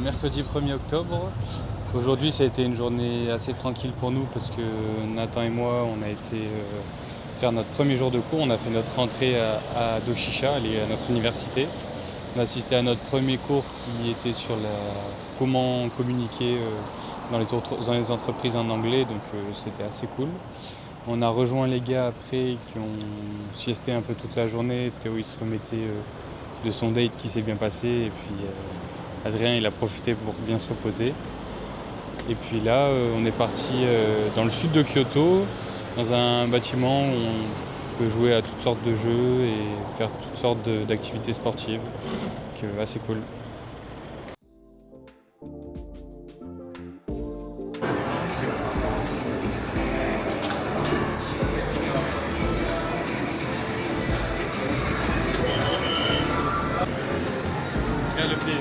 mercredi 1er octobre. Aujourd'hui ça a été une journée assez tranquille pour nous parce que Nathan et moi on a été faire notre premier jour de cours. On a fait notre rentrée à Doshisha, à notre université. On a assisté à notre premier cours qui était sur comment communiquer dans les entreprises en anglais, donc c'était assez cool. On a rejoint les gars après qui ont siesté un peu toute la journée. Théo il se remettait de son date qui s'est bien passé et puis Adrien il a profité pour bien se reposer. Et puis là on est parti dans le sud de Kyoto, dans un bâtiment où on peut jouer à toutes sortes de jeux et faire toutes sortes d'activités sportives. Donc assez cool. Regarde le pied.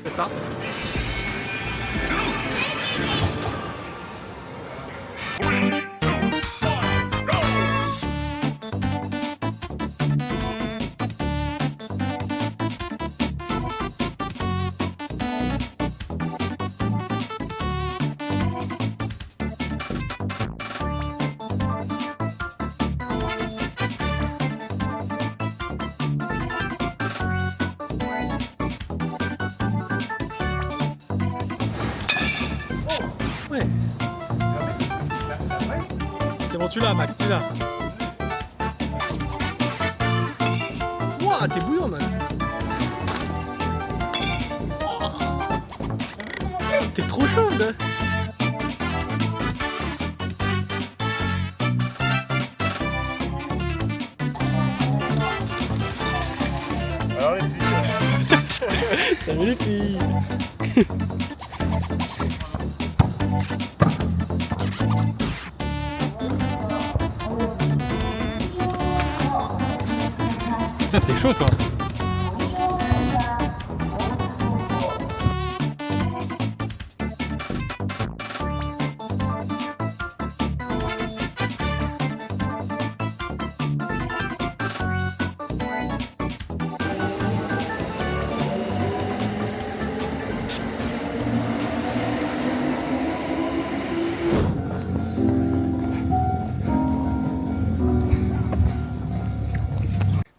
C'est ça. Ouais. C'est bon, tu l'as, Max, tu l'as. Ouah, t'es bouillant, man. T'es trop chaude. Alors les filles. Salut les filles. T'es chaud toi.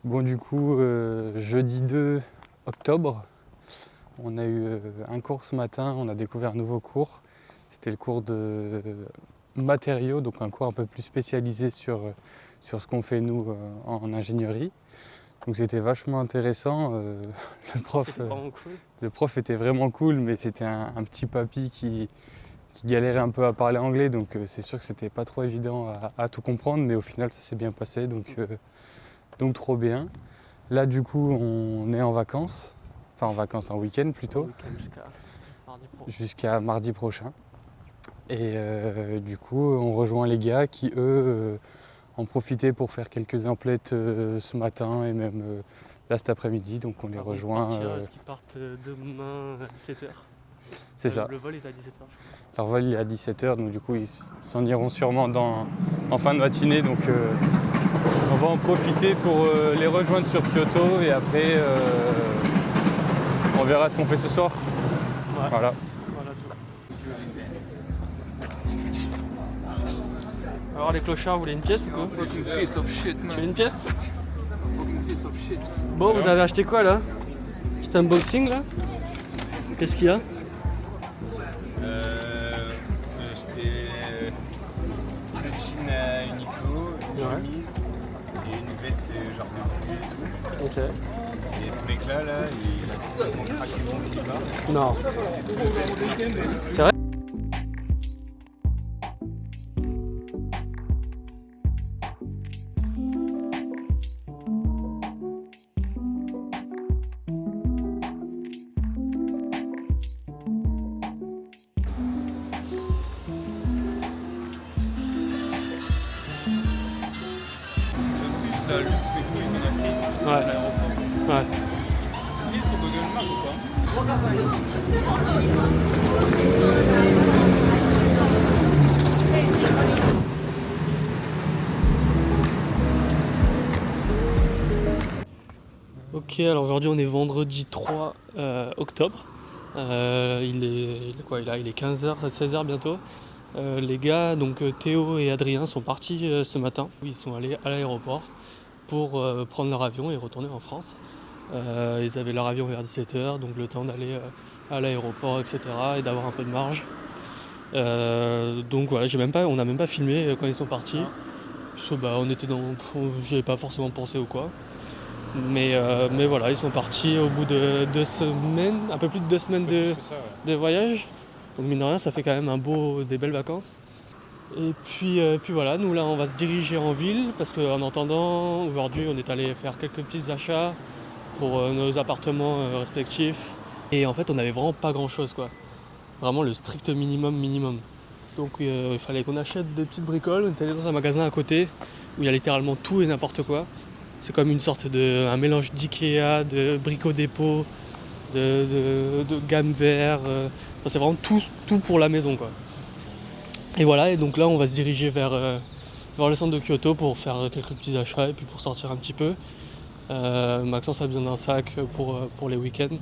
Bon du coup, jeudi 2 octobre, on a eu un cours ce matin, on a découvert un nouveau cours. C'était le cours de matériaux, donc un cours un peu plus spécialisé sur ce qu'on fait nous en ingénierie. Donc c'était vachement intéressant. Le prof était vraiment cool, mais c'était un petit papy qui galérait un peu à parler anglais, donc c'est sûr que c'était pas trop évident à tout comprendre, mais au final ça s'est bien passé. Donc trop bien. Là du coup on est en vacances, en week-end plutôt, jusqu'à mardi prochain. Et du coup on rejoint les gars qui eux en profitaient pour faire quelques emplettes ce matin et même là cet après-midi. Donc on les rejoint. Est-ce qu'ils partent demain à 17h? C'est ça. Le vol est à 17h. Leur vol est à 17h, donc du coup ils s'en iront sûrement en fin de matinée. Donc on va en profiter pour les rejoindre sur Kyoto et après on verra ce qu'on fait ce soir. Ouais. Voilà. Alors les clochards, vous voulez une pièce ou quoi? Fucking piece of shit, Tu veux man. une pièce? Fucking piece of shit. Bon, vous avez acheté quoi là? Petit unboxing là? Qu'est-ce qu'il y a? J'ai acheté deux jeans à Uniqlo, une chemise et une veste genre de pluie et tout. Ok. Et ce mec là, il a complètement craqué son slipper. Non. C'était deux vestes. C'est vrai? la lutte des couilles qu'on a pris Ouais. à l'aéroport. Ouais. Il faut Google Maps ou pas? Ok, alors aujourd'hui on est vendredi 3 octobre. Il est quoi? Il est 15h, 16h bientôt. Les gars, donc Théo et Adrien sont partis ce matin. Ils sont allés à l'aéroport pour prendre leur avion et retourner en France. Ils avaient leur avion vers 17h, donc le temps d'aller à l'aéroport, etc. et d'avoir un peu de marge. Donc voilà, on n'a même pas filmé quand ils sont partis. Parce que on était j'y avais pas forcément pensé ou quoi. Mais voilà, ils sont partis au bout de 2 semaines, un peu plus de 2 semaines de voyage. Donc mine de rien, ça fait quand même des belles vacances. Et puis voilà, nous là on va se diriger en ville parce qu'en attendant, aujourd'hui on est allé faire quelques petits achats pour nos appartements respectifs. Et en fait on avait vraiment pas grand chose quoi. Vraiment le strict minimum. Donc il fallait qu'on achète des petites bricoles. On est allé dans un magasin à côté où il y a littéralement tout et n'importe quoi. C'est comme une sorte un mélange d'Ikea, de Brico Dépôt, de gamme vert. C'est vraiment tout pour la maison quoi. Et voilà, et donc là on va se diriger vers le centre de Kyoto pour faire quelques petits achats et puis pour sortir un petit peu. Maxence a besoin d'un sac pour les week-ends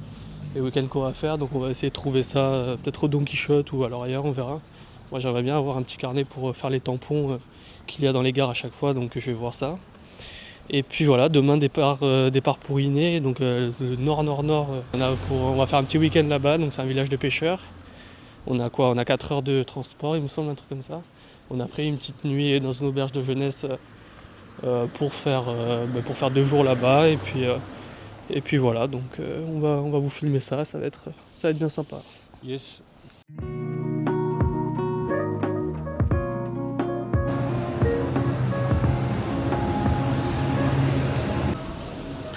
qu'on va faire, donc on va essayer de trouver ça peut-être au Don Quichotte ou alors ailleurs, on verra. Moi j'aimerais bien avoir un petit carnet pour faire les tampons qu'il y a dans les gares à chaque fois, donc je vais voir ça. Et puis voilà, demain départ pour Iné, donc le nord-nord-nord. On va faire un petit week-end là-bas, donc c'est un village de pêcheurs. On a 4 heures de transport, il me semble, un truc comme ça. On a pris une petite nuit dans une auberge de jeunesse pour faire 2 jours là-bas. Et puis voilà, donc on va vous filmer ça, ça va être bien sympa. Yes.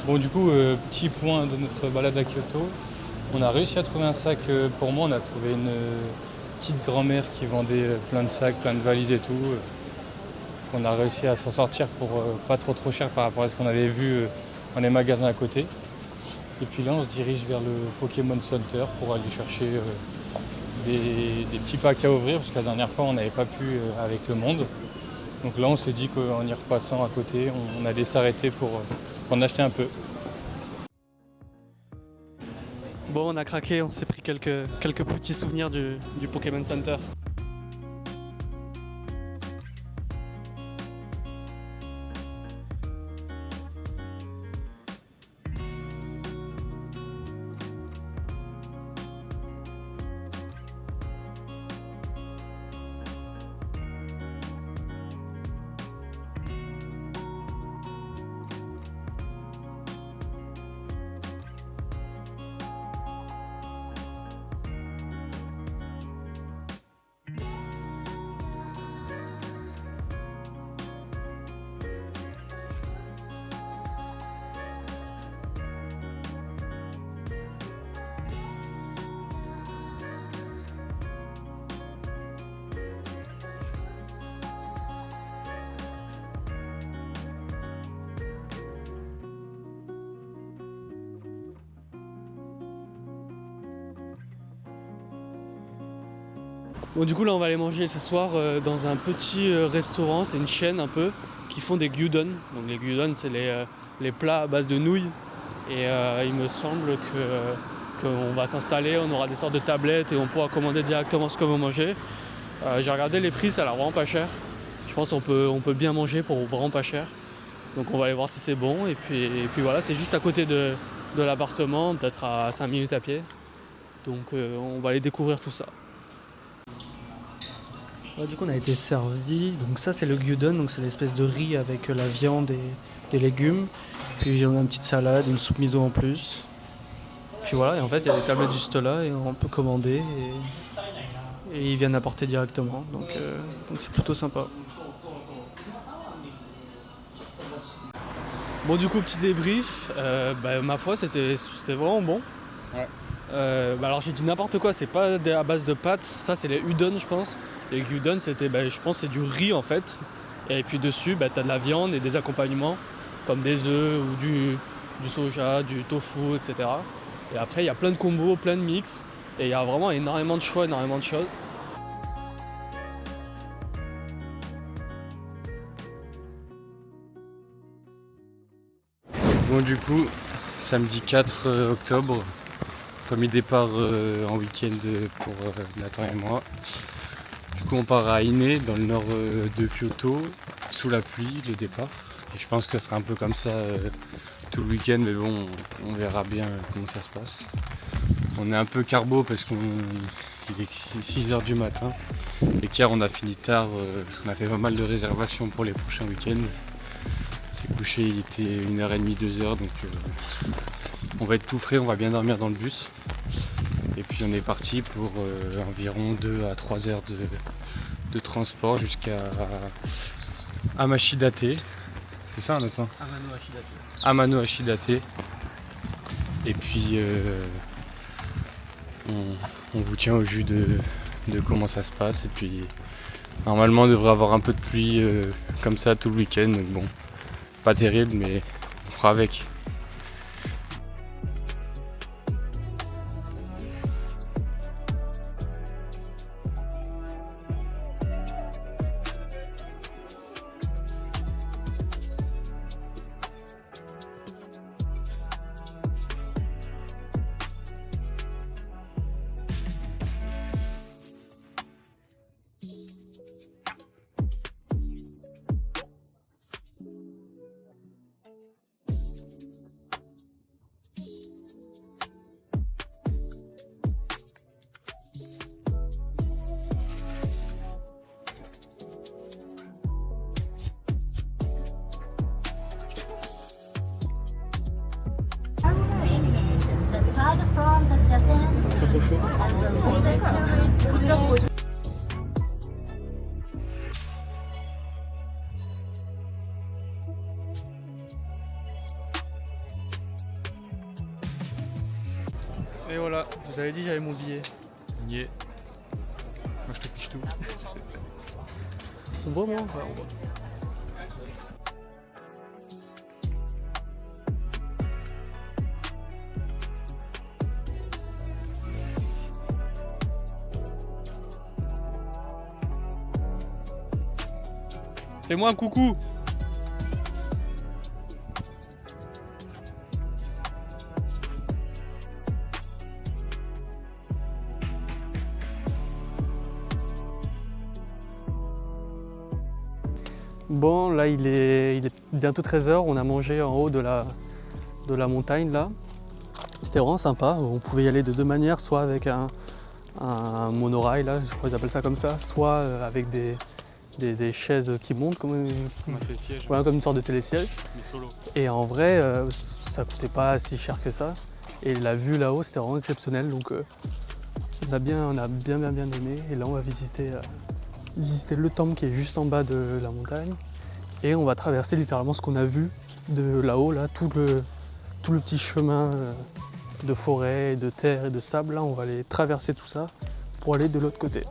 Bon du coup, petit point de notre balade à Kyoto. On a réussi à trouver un sac pour moi. On a trouvé une petite grand-mère qui vendait plein de sacs, plein de valises et tout. On a réussi à s'en sortir pour pas trop cher par rapport à ce qu'on avait vu dans les magasins à côté. Et puis là on se dirige vers le Pokémon Center pour aller chercher des petits packs à ouvrir parce que la dernière fois on n'avait pas pu avec le monde. Donc là on s'est dit qu'en y repassant à côté, on allait s'arrêter pour en acheter un peu. Bon, on a craqué, on s'est pris quelques petits souvenirs du Pokémon Center. Bon, du coup là on va aller manger ce soir dans un petit restaurant, c'est une chaîne un peu, qui font des gyudon. Donc les gyudon c'est les plats à base de nouilles. Et il me semble qu'on va s'installer, on aura des sortes de tablettes et on pourra commander directement ce qu'on veut manger. J'ai regardé les prix, ça a l'air vraiment pas cher. Je pense qu'on peut bien manger pour vraiment pas cher. Donc on va aller voir si c'est bon. Et puis voilà, c'est juste à côté de l'appartement, peut-être à 5 minutes à pied. Donc on va aller découvrir tout ça. Du coup on a été servi, donc ça c'est le gyudon, donc c'est l'espèce de riz avec la viande et les légumes. Puis on a une petite salade, une soupe miso en plus. Puis voilà, et en fait il y a des tablettes juste là et on peut commander et ils viennent apporter directement, donc c'est plutôt sympa. Bon du coup petit débrief, ma foi c'était vraiment bon. Ouais. Alors j'ai dit n'importe quoi, c'est pas à base de pâtes, ça c'est les udon je pense. Les gyudon c'était, je pense c'est du riz en fait. Et puis dessus t'as de la viande et des accompagnements. comme des œufs ou du soja, du tofu, etc. Et après il y a plein de combos, plein de mix, et il y a vraiment énormément de choix, énormément de choses. Bon, du coup, samedi 4 octobre, premier départ en week-end pour Nathan et moi. Du coup, on part à Ine, dans le nord de Kyoto, sous la pluie, le départ. Et je pense que ça sera un peu comme ça tout le week-end, mais bon, on verra bien comment ça se passe. On est un peu carbo parce qu'il est 6h du matin. Et qu'hier, on a fini tard parce qu'on a fait pas mal de réservations pour les prochains week-ends. On s'est couché, il était 1h30, 2h, donc on va être tout frais, on va bien dormir dans le bus. Et puis on est parti pour environ 2 à 3 heures de transport jusqu'à Amashidate. C'est ça, Nathan ? Amano Ashidate. Et puis on vous tient au jus de comment ça se passe. Et puis normalement on devrait avoir un peu de pluie comme ça tout le week-end. Donc bon, pas terrible, mais on fera avec. Pas trop chaud. Et voilà, je vous avais dit j'avais mon billet. Yeah. Moi je te piche tout. C'est beau, moi? Ouais, on voit. Fais-moi un coucou! Bon, là il est bientôt 13h, on a mangé en haut de la montagne là. C'était vraiment sympa, on pouvait y aller de deux manières, soit avec un monorail là, je crois qu'ils appellent ça comme ça, soit avec des chaises qui montent comme une sorte de télésiège. Et en vrai, ça coûtait pas si cher que ça. Et la vue là-haut, c'était vraiment exceptionnel. Donc on a bien aimé. Et là, on va visiter le temple qui est juste en bas de la montagne. Et on va traverser littéralement ce qu'on a vu de là-haut, là, tout le petit chemin de forêt, de terre et de sable. Là, on va aller traverser tout ça pour aller de l'autre côté.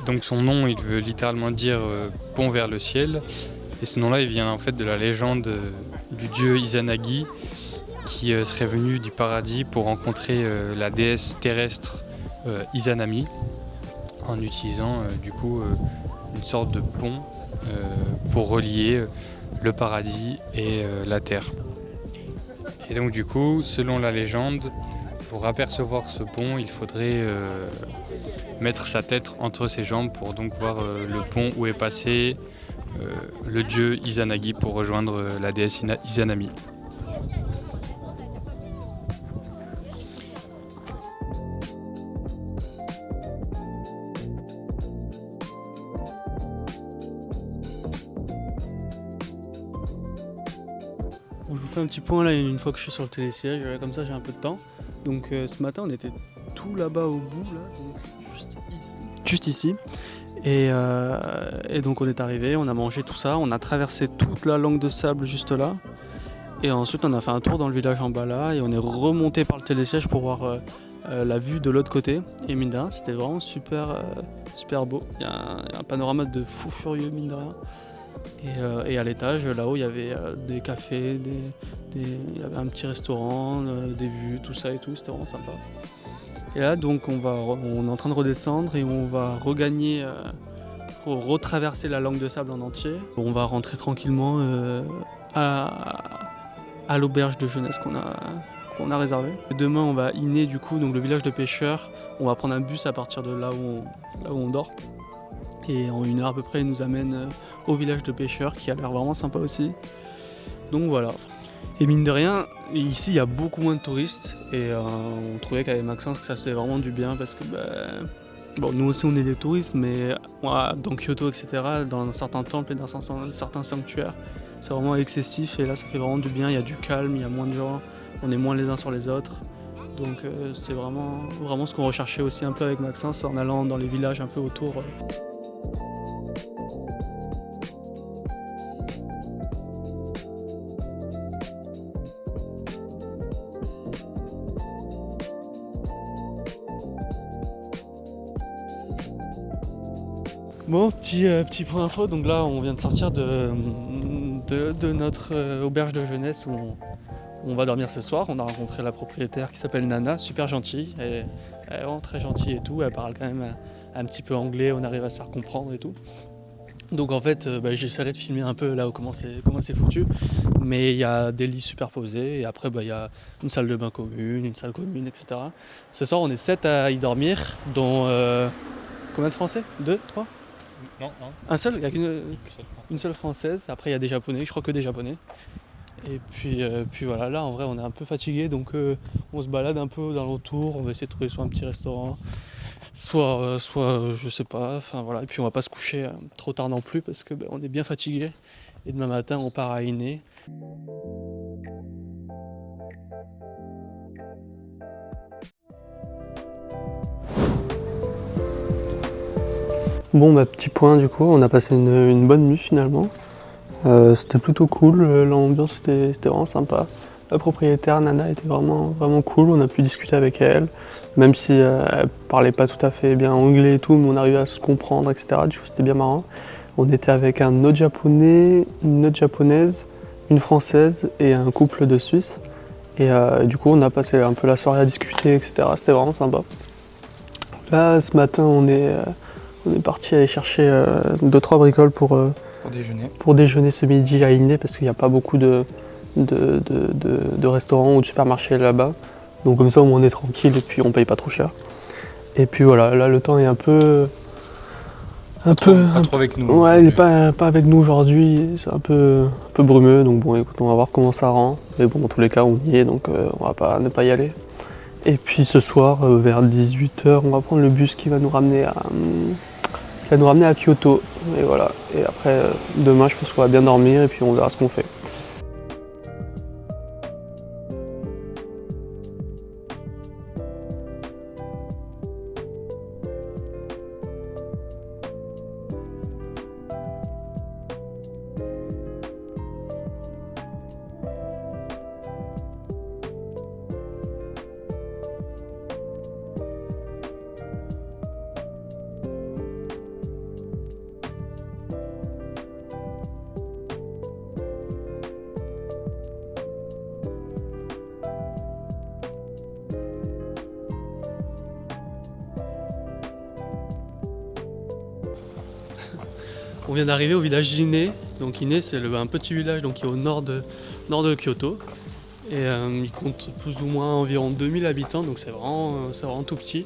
Donc son nom, il veut littéralement dire pont vers le ciel. Et ce nom-là, il vient en fait de la légende du dieu Izanagi, qui serait venu du paradis pour rencontrer la déesse terrestre Izanami en utilisant une sorte de pont pour relier le paradis et la terre. Et donc du coup, selon la légende, pour apercevoir ce pont, il faudrait mettre sa tête entre ses jambes pour donc voir le pont où est passé le dieu Izanagi pour rejoindre la déesse Izanami. Bon, je vous fais un petit point là une fois que je suis sur le télésiège, comme ça j'ai un peu de temps. Donc ce matin on était tout là-bas au bout, là, donc juste ici. Et donc on est arrivé, on a mangé tout ça, on a traversé toute la langue de sable juste là. Et ensuite on a fait un tour dans le village en bas là et on est remonté par le télésiège pour voir la vue de l'autre côté. Et mine de rien, c'était vraiment super beau. Il y a un panorama de fou furieux mine de rien. Et à l'étage là-haut il y avait des cafés, il y avait un petit restaurant, des vues, tout ça et tout, c'était vraiment sympa. Et là donc on est en train de redescendre et on va regagner, retraverser la langue de sable en entier. On va rentrer tranquillement à l'auberge de jeunesse qu'on a réservée. Demain on va Iné du coup, donc le village de pêcheurs. On va prendre un bus à partir de là où on dort. Et en 1 heure à peu près il nous amène au village de pêcheurs qui a l'air vraiment sympa aussi. Donc voilà. Et mine de rien, ici il y a beaucoup moins de touristes et on trouvait qu'avec Maxence que ça se faisait vraiment du bien parce que bon, nous aussi on est des touristes, mais dans Kyoto etc, dans certains temples et dans certains sanctuaires, c'est vraiment excessif et là ça fait vraiment du bien, il y a du calme, il y a moins de gens, on est moins les uns sur les autres. Donc c'est vraiment ce qu'on recherchait aussi un peu avec Maxence en allant dans les villages un peu autour. Bon, petit point info, donc là on vient de sortir de notre auberge de jeunesse où on va dormir ce soir. On a rencontré la propriétaire qui s'appelle Nana, super gentille, elle est vraiment très gentille et tout, elle parle quand même un petit peu anglais, on arrive à se faire comprendre et tout. Donc en fait j'essaierai de filmer un peu là où comment c'est foutu, mais il y a des lits superposés et après il y a une salle de bain commune, une salle commune, etc. Ce soir on est 7 à y dormir, dont combien de Français 2, 3 ? Non. Un seul, il n'y a une seule française, après il y a des japonais, je crois que des japonais. Et puis voilà, là en vrai on est un peu fatigué donc on se balade un peu dans l'entour, on va essayer de trouver soit un petit restaurant, soit je sais pas, enfin voilà, et puis on va pas se coucher trop tard non plus parce que on est bien fatigué et demain matin on part à Iné. Bon petit point du coup, on a passé une bonne nuit finalement. C'était plutôt cool, l'ambiance était vraiment sympa. La propriétaire Nana était vraiment cool, on a pu discuter avec elle, même si elle parlait pas tout à fait bien anglais et tout, mais on arrivait à se comprendre, etc. Du coup c'était bien marrant. On était avec un autre japonais, une autre japonaise, une française et un couple de Suisses. Et du coup on a passé un peu la soirée à discuter, etc. C'était vraiment sympa. Là ce matin on est parti aller chercher 2-3 bricoles pour déjeuner ce midi à Iné parce qu'il n'y a pas beaucoup de restaurants ou de supermarchés là-bas. Donc comme ça au moins on est tranquille et puis on paye pas trop cher. Et puis voilà, là le temps est un peu Pas trop avec nous. Ouais, il n'est pas avec nous aujourd'hui, c'est un peu brumeux, donc bon écoute, on va voir comment ça rend. Mais bon, dans tous les cas on y est, donc on va pas ne pas y aller. Et puis ce soir, vers 18h, on va prendre le bus qui va nous ramener à Kyoto. Et voilà. Et après, demain, je pense qu'on va bien dormir et puis on verra ce qu'on fait. On vient d'arriver au village d'Ine. Donc Ine, c'est un petit village donc, qui est au nord de Kyoto. Et il compte plus ou moins environ 2000 habitants, donc c'est vraiment tout petit.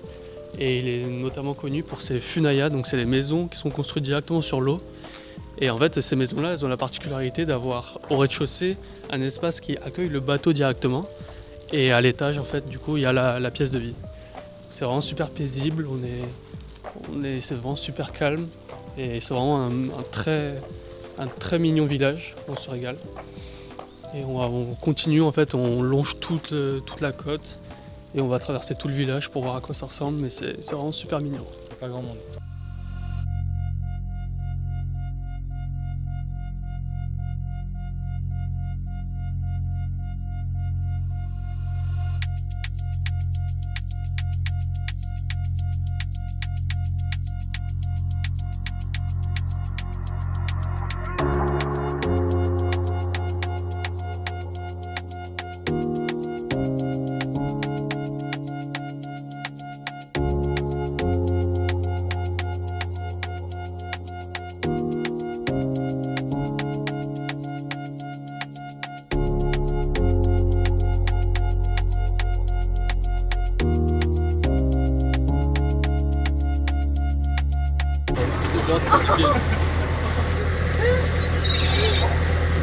Et il est notamment connu pour ses funaya, donc c'est les maisons qui sont construites directement sur l'eau. Et en fait, ces maisons-là, elles ont la particularité d'avoir au rez-de-chaussée un espace qui accueille le bateau directement. Et à l'étage, en fait, du coup, il y a la pièce de vie. C'est vraiment super paisible, c'est vraiment super calme. Et c'est vraiment un très mignon village, on se régale. Et on continue, en fait, on longe toute la côte et on va traverser tout le village pour voir à quoi ça ressemble, mais c'est vraiment super mignon. Pas grand monde.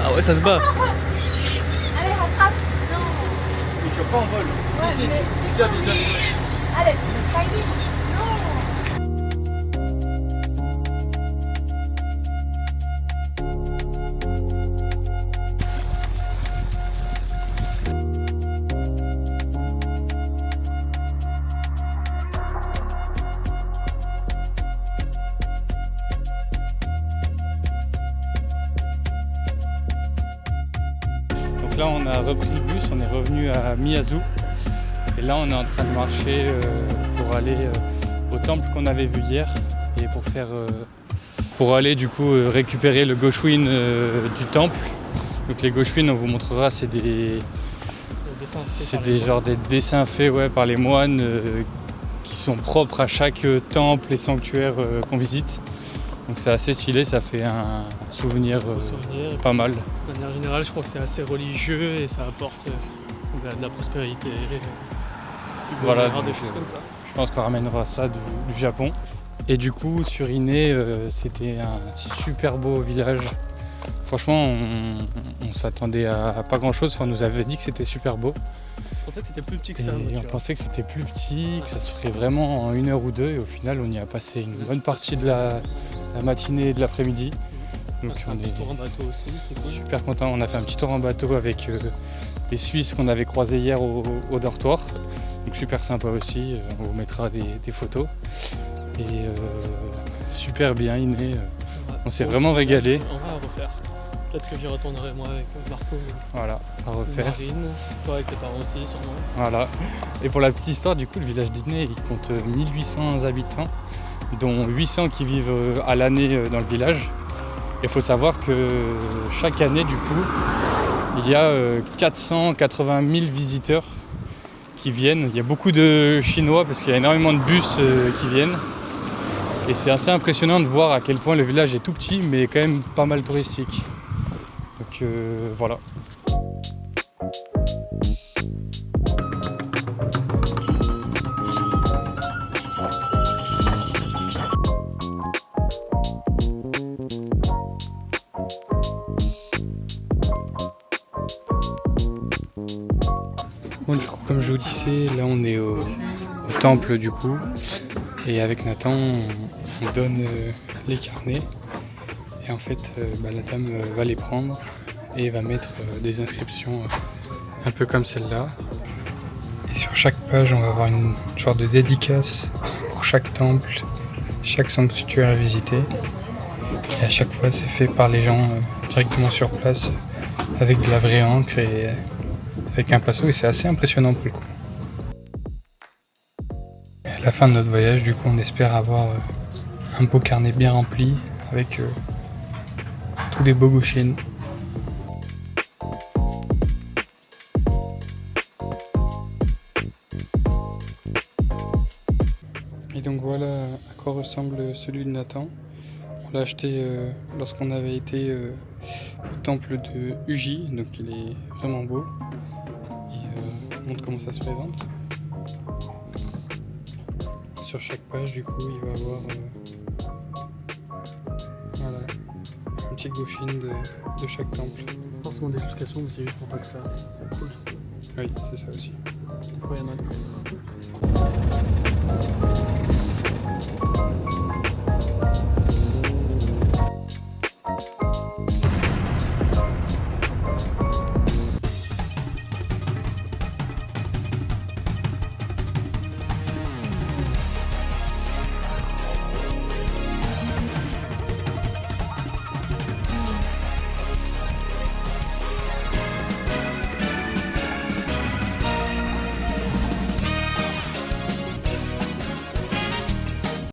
Ah ouais, ça se bat. Allez, rattrape. Non. Mais je suis pas en vol. Si, c'est déjà. Allez, timing. Non. Donc là on a repris le bus, on est revenu à Miyazu. Et là on est en train de marcher pour aller au temple qu'on avait vu hier. Et pour aller du coup récupérer le Goshuin du temple. Donc les Goshuin, on vous montrera, c'est des dessins faits par les moines qui sont propres à chaque temple et sanctuaire qu'on visite. Donc c'est assez stylé, ça fait un souvenir pas mal. De manière générale, je crois que c'est assez religieux et ça apporte de la prospérité, du bonheur, des choses comme ça. Je pense qu'on ramènera ça du Japon. Et du coup, sur Ine, c'était un super beau village. Franchement, on s'attendait à pas grand-chose. Enfin, on nous avait dit que c'était super beau. Je pensais que c'était plus petit que ça. Et on pensait que c'était plus petit, que ça se ferait vraiment en 1 heure ou 2. Et au final, on y a passé une bonne partie de la matinée et de l'après-midi. Donc on a fait un petit tour en bateau aussi, c'était cool. Super content. On a fait un petit tour en bateau avec les Suisses qu'on avait croisés hier au dortoir. Donc super sympa aussi. On vous mettra des photos. Et super bien, Ine. On s'est vraiment régalé. On va refaire. Peut-être que j'y retournerai moi avec Marco. Voilà, à refaire. Marine, toi avec tes parents aussi sûrement. Voilà. Et pour la petite histoire, du coup, le village d'Ine, il compte 1800 habitants, dont 800 qui vivent à l'année dans le village. Il faut savoir que chaque année, du coup, il y a 480 000 visiteurs qui viennent. Il y a beaucoup de Chinois parce qu'il y a énormément de bus qui viennent. Et c'est assez impressionnant de voir à quel point le village est tout petit, mais quand même pas mal touristique. Donc voilà. Bon, du coup, comme je vous disais, là on est au temple du coup, et avec Nathan on donne les carnets, et en fait la dame va les prendre et va mettre des inscriptions un peu comme celle-là. Et sur chaque page on va avoir une sorte de dédicace pour chaque temple, chaque sanctuaire visité, et à chaque fois c'est fait par les gens directement sur place avec de la vraie encre et avec un pinceau, et c'est assez impressionnant pour le coup. À la fin de notre voyage, du coup, on espère avoir un beau carnet bien rempli avec tous les beaux Goshuin. Et donc voilà à quoi ressemble celui de Nathan. On l'a acheté lorsqu'on avait été au temple de Uji, donc il est vraiment beau. Et on montre comment ça se présente. Sur chaque page, du coup, il va y avoir voilà, une petite gauchine de chaque temple. Forcément d'explication, mais c'est juste pour pas que ça coule. Oui, c'est ça aussi. Des fois, il y en a.